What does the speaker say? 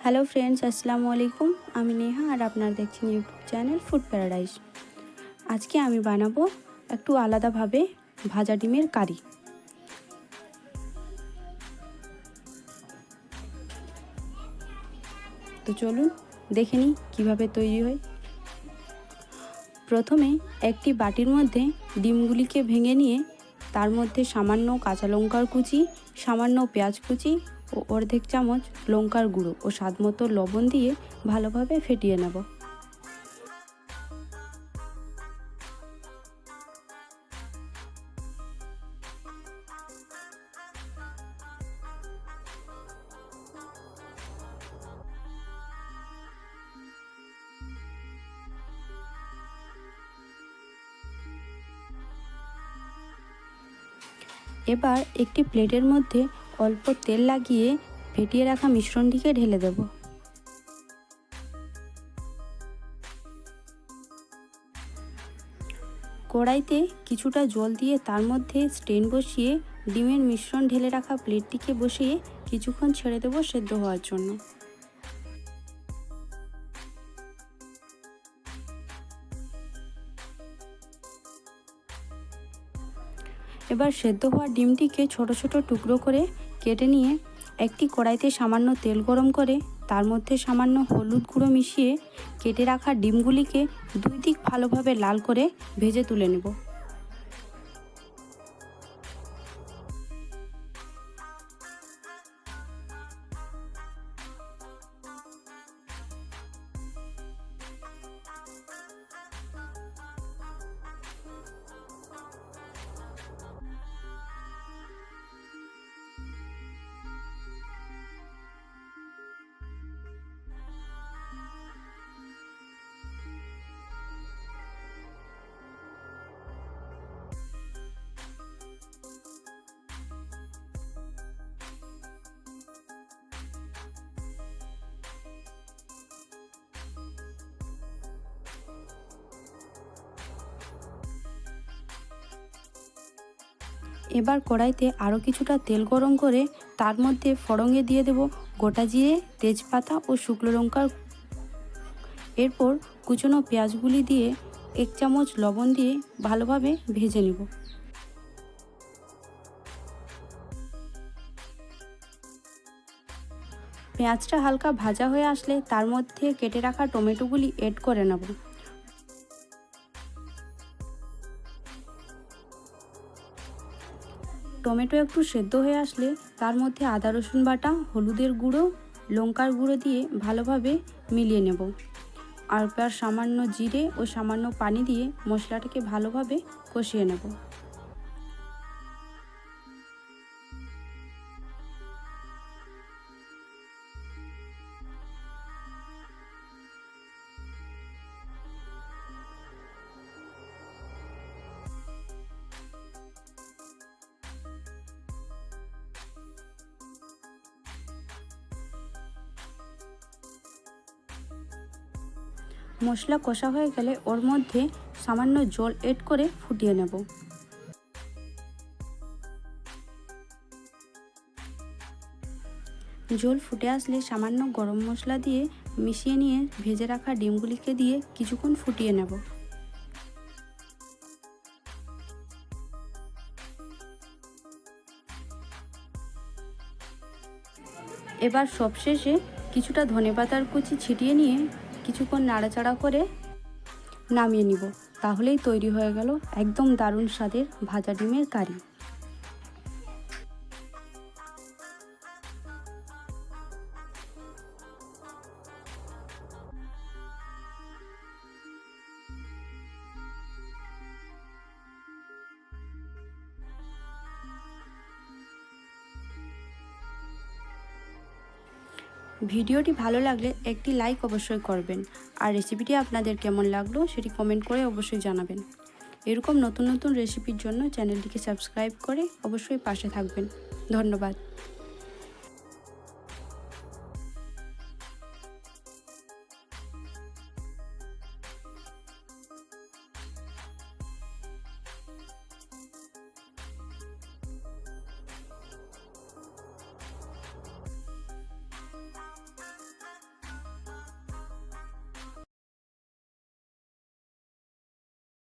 Hello friends, আসসালামু আলাইকুম। আমি নেহা আর আপনারা দেখছেন ইউটিউব চ্যানেল ফুড প্যারাডাইস। আজকে আমি বানাবো একটু আলাদাভাবে ভাজা ডিমের কারি। তো চলুন দেখে নিই কীভাবে তৈরি হয়। প্রথমে একটি বাটির মধ্যে ডিমগুলিকে ভেঙে নিয়ে তার মধ্যে সামান্য কাঁচা লঙ্কার কুচি, সামান্য পেঁয়াজ কুচি ও অর্ধেক চামচ লঙ্কার গুঁড়ো ও স্বাদমতো লবণ দিয়ে ভালোভাবে ফেটিয়ে নেব। এবার একটি প্লেটের মধ্যে অল্প তেল লাগিয়ে ফেটিয়ে রাখা মিশ্রণটিকে ঢেলে দেব। কড়াইতে কিছুটা জল দিয়ে তার মধ্যে স্ট্যান্ড বসিয়ে ডিমের মিশ্রণ ঢেলে রাখা প্লেটটিকে বসিয়ে কিছুক্ষণ ছেড়ে দেব সেদ্ধ হওয়ার জন্য। এবার সেদ্ধ হওয়া ডিমটিকে ছোট ছোট টুকরো করে কেটে নিয়ে একটি কড়াইতে সামান্য তেল গরম করে তার মধ্যে সামান্য হলুদ গুঁড়ো মিশিয়ে কেটে রাখা ডিমগুলিকে দুই দিক ভালোভাবে লাল করে ভেজে তুলে নেব। এবার কড়াইতে আরও কিছুটা তেল গরম করে তার মধ্যে ফোড়নে দিয়ে দেব গোটা জিরে, তেজপাতা ও শুকনো লঙ্কার। এরপর কুচনো পেঁয়াজগুলি দিয়ে 1 চামচ লবণ দিয়ে ভালোভাবে ভেজে নেব। পেঁয়াজটা হালকা ভাজা হয়ে আসলে তার মধ্যে কেটে রাখা টমেটোগুলি অ্যাড করে নেব। টমেটো একটু সেদ্ধ হয়ে আসলে তার মধ্যে আদা রসুন বাটা, হলুদের গুঁড়ো, লঙ্কার গুঁড়ো দিয়ে ভালোভাবে মিলিয়ে নেব। আর সামান্য জিরে ও সামান্য পানি দিয়ে মশলাটাকে ভালোভাবে কষিয়ে নেব। মশলা কষা হয়ে গেলে ওর মধ্যে সামান্য জল অ্যাড করে ফুটিয়ে নেব। জল ফুটে আসলে সামান্য গরম মশলা দিয়ে মিশিয়ে নিয়ে ভেজে রাখা ডিমগুলিকে দিয়ে কিছুক্ষণ ফুটিয়ে নেব। এবার সবশেষে কিছুটা ধনেপাতার কুচি ছিটিয়ে নিয়ে কিছুক্ষণ নাড়াচাড়া করে নামিয়ে নিব। তাহলেই তৈরি হয়ে গেল একদম দারুণ স্বাদের ভাজা ডিমের কারি। ভিডিওটি ভালো লাগলে একটি লাইক অবশ্যই করবেন, আর রেসিপিটি আপনাদের কেমন লাগলো সেটি কমেন্ট করে অবশ্যই জানাবেন। এরকম নতুন নতুন রেসিপির জন্য চ্যানেলটিকে সাবস্ক্রাইব করে অবশ্যই পাশে থাকবেন। ধন্যবাদ।